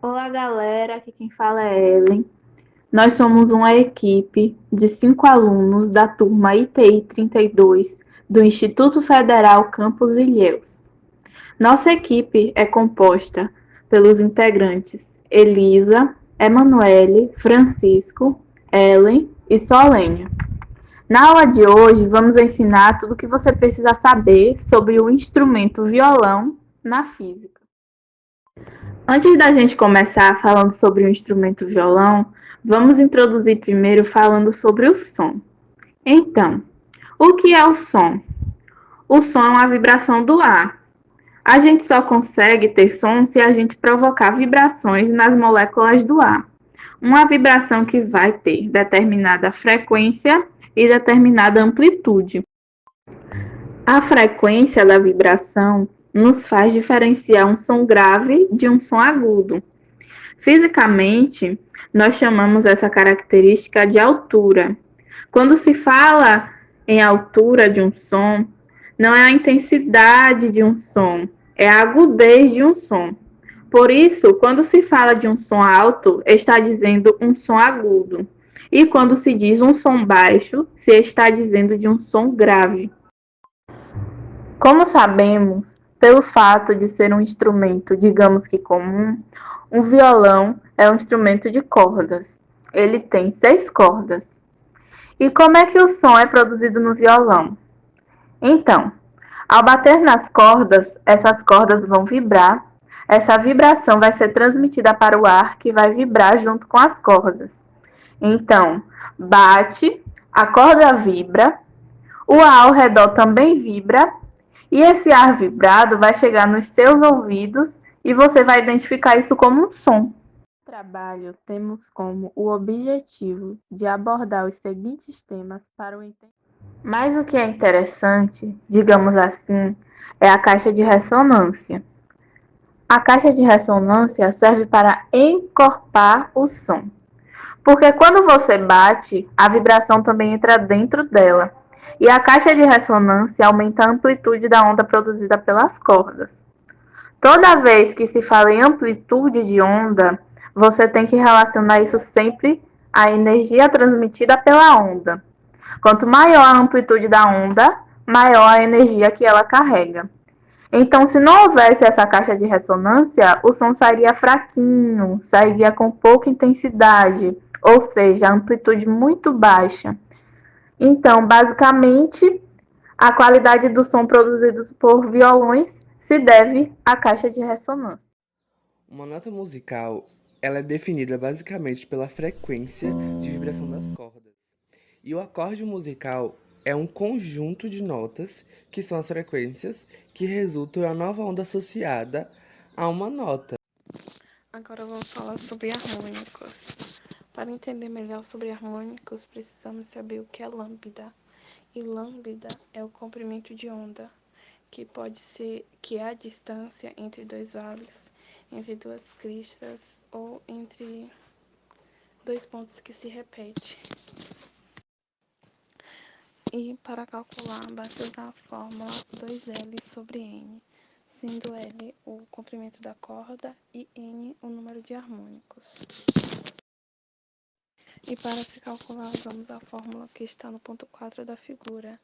Olá, galera. Aqui quem fala é Ellen. Nós somos uma equipe de 5 alunos da turma ITI 32 do Instituto Federal Campos Ilhéus. Nossa equipe é composta pelos integrantes Elisa, Emanuele, Francisco, Ellen e Solênia. Na aula de hoje, vamos ensinar tudo o que você precisa saber sobre o instrumento violão na física. Antes da gente começar falando sobre o instrumento violão, vamos introduzir primeiro falando sobre o som. Então, o que é o som? O som é uma vibração do ar. A gente só consegue ter som se a gente provocar vibrações nas moléculas do ar. Uma vibração que vai ter determinada frequência e determinada amplitude. A frequência da vibração nos faz diferenciar um som grave de um som agudo. Fisicamente, nós chamamos essa característica de altura. Quando se fala em altura de um som, não é a intensidade de um som, é a agudez de um som. Por isso, quando se fala de um som alto, está dizendo um som agudo. E quando se diz um som baixo, se está dizendo de um som grave. Como sabemos, pelo fato de ser um instrumento, digamos que comum, um violão é um instrumento de cordas. Ele tem 6 cordas. E como é que o som é produzido no violão? Então, ao bater nas cordas, essas cordas vão vibrar. Essa vibração vai ser transmitida para o ar, que vai vibrar junto com as cordas. Então, bate, a corda vibra, o ar ao redor também vibra, e esse ar vibrado vai chegar nos seus ouvidos e você vai identificar isso como um som. No trabalho, temos como o objetivo de abordar os seguintes temas para o entendimento. Mas o que é interessante, digamos assim, é a caixa de ressonância. A caixa de ressonância serve para encorpar o som, porque quando você bate, a vibração também entra dentro dela. E a caixa de ressonância aumenta a amplitude da onda produzida pelas cordas. Toda vez que se fala em amplitude de onda, você tem que relacionar isso sempre à energia transmitida pela onda. Quanto maior a amplitude da onda, maior a energia que ela carrega. Então, se não houvesse essa caixa de ressonância, o som sairia fraquinho, sairia com pouca intensidade, ou seja, amplitude muito baixa. Então, basicamente, a qualidade do som produzido por violões se deve à caixa de ressonância. Uma nota musical, ela é definida basicamente pela frequência de vibração das cordas. E o acorde musical é um conjunto de notas, que são as frequências, que resultam em uma nova onda associada a uma nota. Agora vamos falar sobre harmônicos. Para entender melhor sobre harmônicos, precisamos saber o que é lambda. E lambda é o comprimento de onda, que é a distância entre dois vales, entre duas cristas ou entre dois pontos que se repetem. E para calcular, basta usar a fórmula 2L sobre N, sendo L o comprimento da corda e N o número de harmônicos. E para se calcular, usamos a fórmula que está no ponto 4 da figura,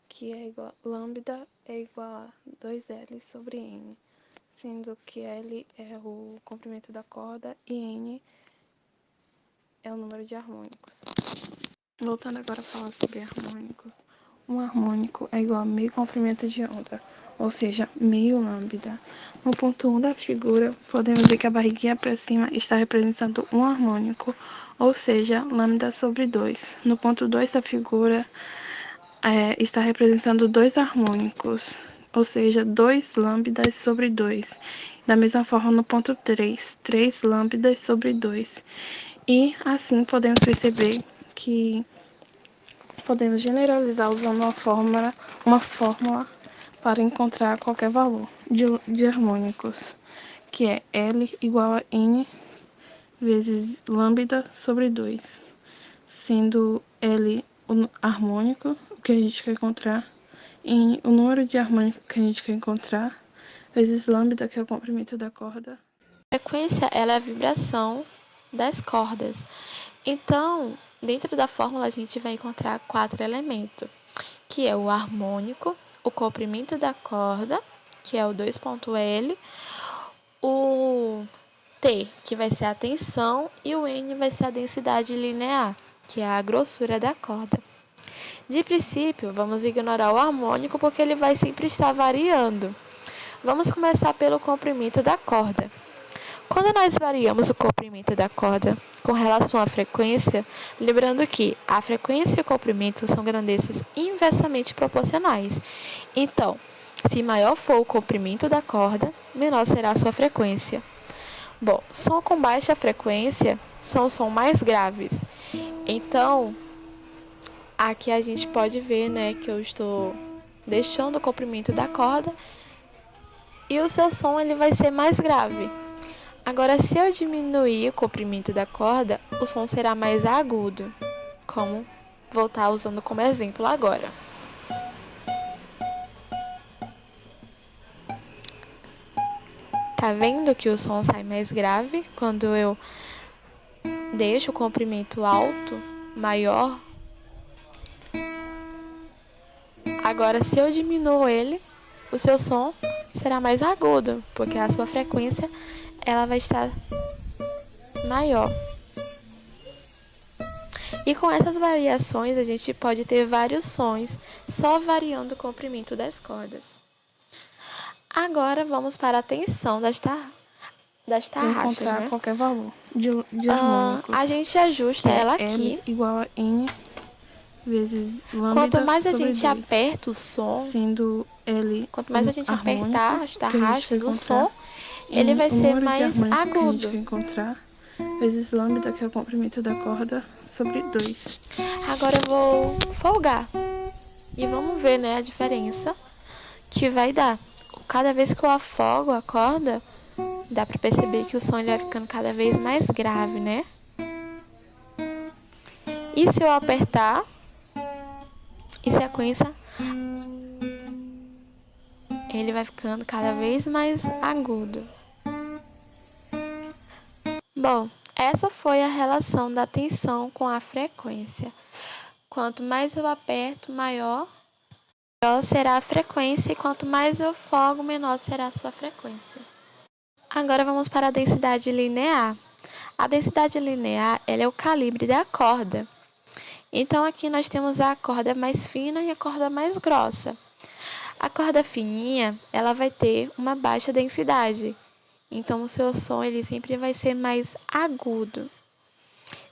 que é igual lambda é igual a 2L sobre N, sendo que L é o comprimento da corda e N é o número de harmônicos. Voltando agora a falar sobre harmônicos, um harmônico é igual a meio comprimento de onda, ou seja, meio lambda. No ponto 1 da figura, podemos ver que a barriguinha para cima está representando um harmônico, ou seja, lambda sobre 2. No ponto 2 da figura, está representando dois harmônicos, ou seja, 2 lambdas sobre 2. Da mesma forma, no ponto 3, 3 lambdas sobre 2. E assim podemos perceber que podemos generalizar usando uma fórmula para encontrar qualquer valor de harmônicos, que é L igual a N vezes lambda sobre 2, sendo L o harmônico, o que a gente quer encontrar, N o número de harmônico que a gente quer encontrar, vezes lambda, que é o comprimento da corda. A frequência ela é a vibração das cordas. Então, dentro da fórmula a gente vai encontrar 4 elementos, que é o harmônico, o comprimento da corda, que é o 2.L, o T, que vai ser a tensão, e o N vai ser a densidade linear, que é a grossura da corda. De princípio, vamos ignorar o harmônico porque ele vai sempre estar variando. Vamos começar pelo comprimento da corda. Quando nós variamos o comprimento da corda com relação à frequência, lembrando que a frequência e o comprimento são grandezas inversamente proporcionais. Então, se maior for o comprimento da corda, menor será a sua frequência. Bom, som com baixa frequência são sons mais graves. Então, aqui a gente pode ver, né, que eu estou deixando o comprimento da corda e o seu som ele vai ser mais grave. Agora, se eu diminuir o comprimento da corda, o som será mais agudo, como vou estar usando como exemplo agora. Tá vendo que o som sai mais grave quando eu deixo o comprimento alto, maior? Agora, se eu diminuo ele, o seu som será mais agudo, porque a sua frequência ela vai estar maior. E com essas variações, a gente pode ter vários sons, só variando o comprimento das cordas. Agora vamos para a tensão das tarraxas, encontrar né? qualquer valor de harmônicos. A gente ajusta ela aqui. L igual a N vezes lambda Quanto mais a sobre gente 2, aperta o som, sendo L quanto mais a gente harmônico, apertar as que a gente tarraxas, vai o som, ele vai ser número de mais harmônico que a agudo. gente vai encontrar, vezes lambda, que é o comprimento da corda, sobre 2. Agora eu vou folgar. E vamos ver, né, a diferença que vai dar. Cada vez que eu afogo a corda, dá pra perceber que o som ele vai ficando cada vez mais grave, né? E se eu apertar, em sequência, ele vai ficando cada vez mais agudo. Bom, essa foi a relação da tensão com a frequência. Quanto mais eu aperto, maior será a frequência, e quanto mais eu afogo, menor será a sua frequência. Agora vamos para a densidade linear. A densidade linear ela é o calibre da corda. Então aqui nós temos a corda mais fina e a corda mais grossa. A corda fininha ela vai ter uma baixa densidade. Então o seu som ele sempre vai ser mais agudo.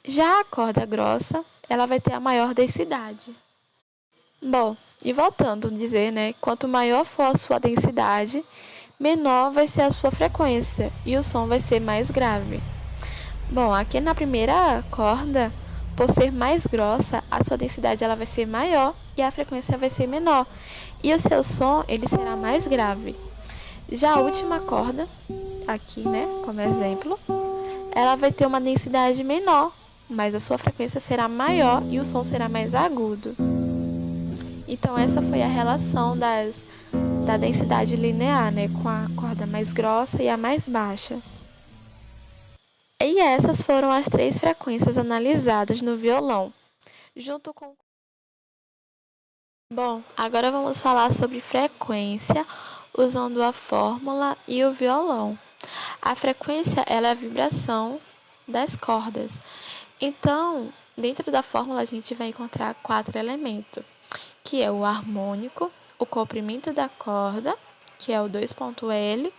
Já a corda grossa ela vai ter a maior densidade. Bom, e voltando a dizer, né, quanto maior for a sua densidade, menor vai ser a sua frequência e o som vai ser mais grave. Bom, aqui na primeira corda, por ser mais grossa, a sua densidade ela vai ser maior e a frequência vai ser menor. E o seu som ele será mais grave. Já a última corda, aqui, né, como exemplo, ela vai ter uma densidade menor, mas a sua frequência será maior e o som será mais agudo. Então essa foi a relação da densidade linear, né, com a corda mais grossa e a mais baixa. E essas foram as 3 frequências analisadas no violão, junto com... Bom, agora vamos falar sobre frequência usando a fórmula e o violão. A frequência ela é a vibração das cordas. Então, dentro da fórmula a gente vai encontrar 4 elementos, que é o harmônico, o comprimento da corda, que é o 2.L,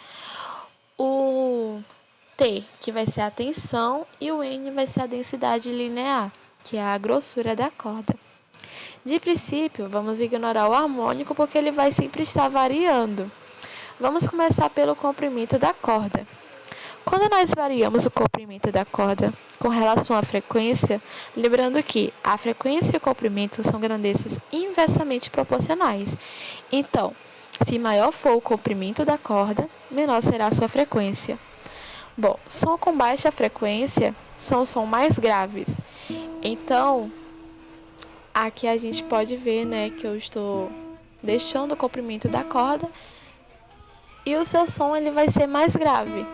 o T, que vai ser a tensão, e o N vai ser a densidade linear, que é a grossura da corda. De princípio, vamos ignorar o harmônico porque ele vai sempre estar variando. Vamos começar pelo comprimento da corda. Quando nós variamos o comprimento da corda com relação à frequência, lembrando que a frequência e o comprimento são grandezas inversamente proporcionais. Então, se maior for o comprimento da corda, menor será a sua frequência. Bom, som com baixa frequência são sons mais graves. Então, aqui a gente pode ver, né, que eu estou deixando o comprimento da corda e o seu som ele vai ser mais grave.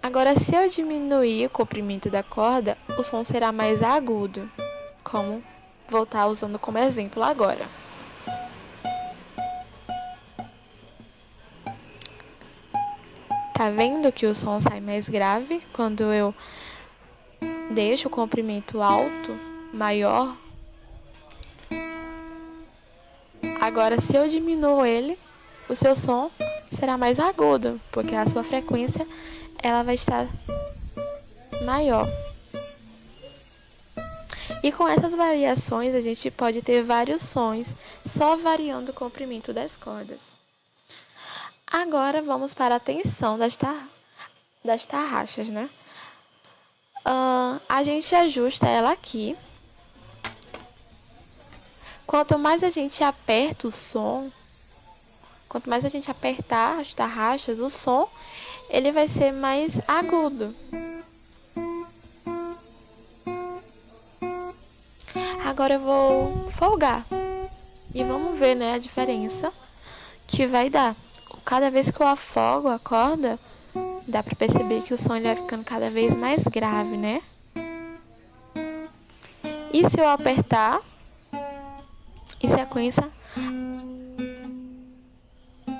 Agora, se eu diminuir o comprimento da corda, o som será mais agudo. Como vou estar usando como exemplo agora. Tá vendo que o som sai mais grave quando eu deixo o comprimento alto, maior? Agora, se eu diminuo ele, o seu som será mais agudo, porque a sua frequência ela vai estar maior. E com essas variações, a gente pode ter vários sons, só variando o comprimento das cordas. Agora, vamos para a tensão das tarraxas, né? A gente ajusta ela aqui. Quanto mais a gente aperta o som, quanto mais a gente apertar as tarraxas, o som ele vai ser mais agudo. Agora eu vou folgar e vamos ver, né, a diferença que vai dar. Cada vez que eu afogo a corda, dá pra perceber que o som ele vai ficando cada vez mais grave, né? E se eu apertar em sequência,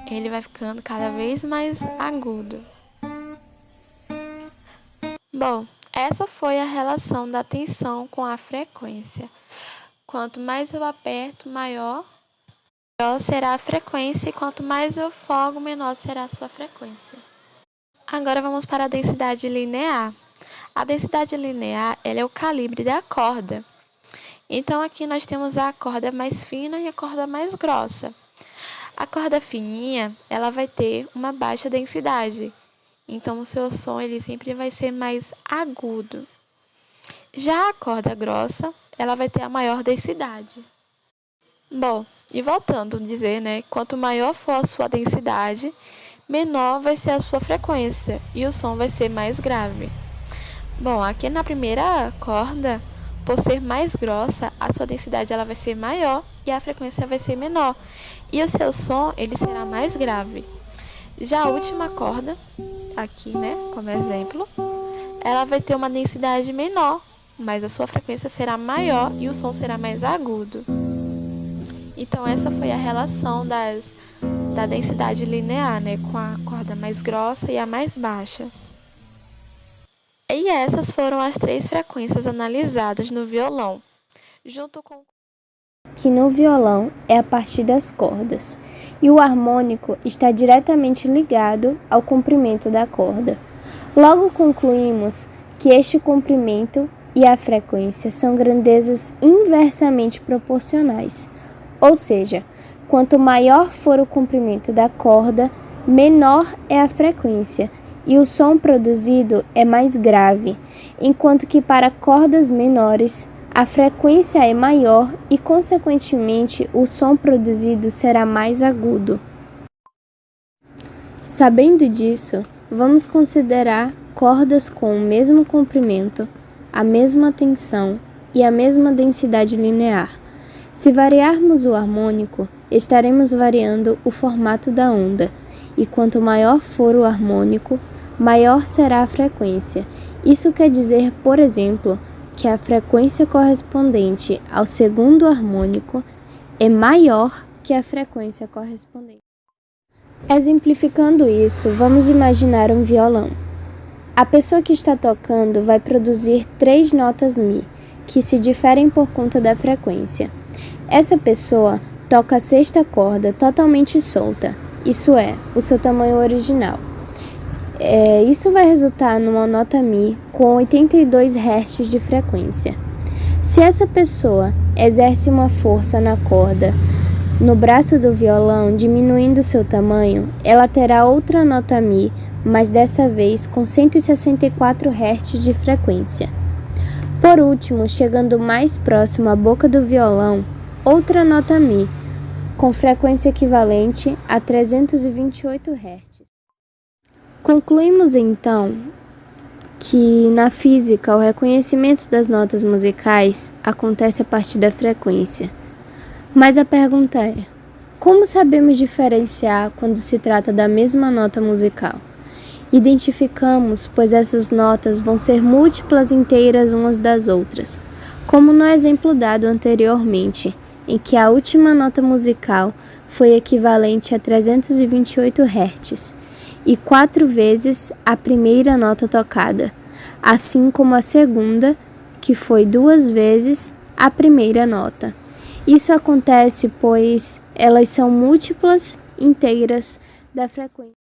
ele vai ficando cada vez mais agudo. Bom, essa foi a relação da tensão com a frequência. Quanto mais eu aperto, maior será a frequência, e quanto mais eu folgo, menor será a sua frequência. Agora vamos para a densidade linear. A densidade linear ela é o calibre da corda. Então aqui nós temos a corda mais fina e a corda mais grossa. A corda fininha ela vai ter uma baixa densidade. Então o seu som ele sempre vai ser mais agudo. Já a corda grossa ela vai ter a maior densidade. Bom, e voltando a dizer, né, quanto maior for a sua densidade, menor vai ser a sua frequência e o som vai ser mais grave. Bom, aqui na primeira corda, por ser mais grossa, a sua densidade ela vai ser maior e a frequência vai ser menor. E o seu som ele será mais grave. Já a última corda, aqui, né, como exemplo, ela vai ter uma densidade menor, mas a sua frequência será maior e o som será mais agudo. Então essa foi a relação da densidade linear, né, com a corda mais grossa e a mais baixa. E essas foram as 3 frequências analisadas no violão, junto com que no violão é a partir das cordas, e o harmônico está diretamente ligado ao comprimento da corda. Logo concluímos que este comprimento e a frequência são grandezas inversamente proporcionais, ou seja, quanto maior for o comprimento da corda, menor é a frequência, e o som produzido é mais grave, enquanto que para cordas menores, a frequência é maior e, consequentemente, o som produzido será mais agudo. Sabendo disso, vamos considerar cordas com o mesmo comprimento, a mesma tensão e a mesma densidade linear. Se variarmos o harmônico, estaremos variando o formato da onda, e quanto maior for o harmônico, maior será a frequência. Isso quer dizer, por exemplo, que a frequência correspondente ao segundo harmônico é maior que a frequência correspondente. Exemplificando isso, vamos imaginar um violão. A pessoa que está tocando vai produzir 3 notas Mi, que se diferem por conta da frequência. Essa pessoa toca a 6ª corda totalmente solta, isso é, o seu tamanho original. Isso vai resultar numa nota Mi com 82 Hz de frequência. Se essa pessoa exerce uma força na corda, no braço do violão, diminuindo seu tamanho, ela terá outra nota Mi, mas dessa vez com 164 Hz de frequência. Por último, chegando mais próximo à boca do violão, outra nota Mi, com frequência equivalente a 328 Hz. Concluímos então que na física o reconhecimento das notas musicais acontece a partir da frequência. Mas a pergunta é: como sabemos diferenciar quando se trata da mesma nota musical? Identificamos, pois essas notas vão ser múltiplas inteiras umas das outras, como no exemplo dado anteriormente, em que a última nota musical foi equivalente a 328 Hz e 4 vezes a primeira nota tocada, assim como a segunda, que foi 2 vezes a primeira nota. Isso acontece pois elas são múltiplas inteiras da frequência.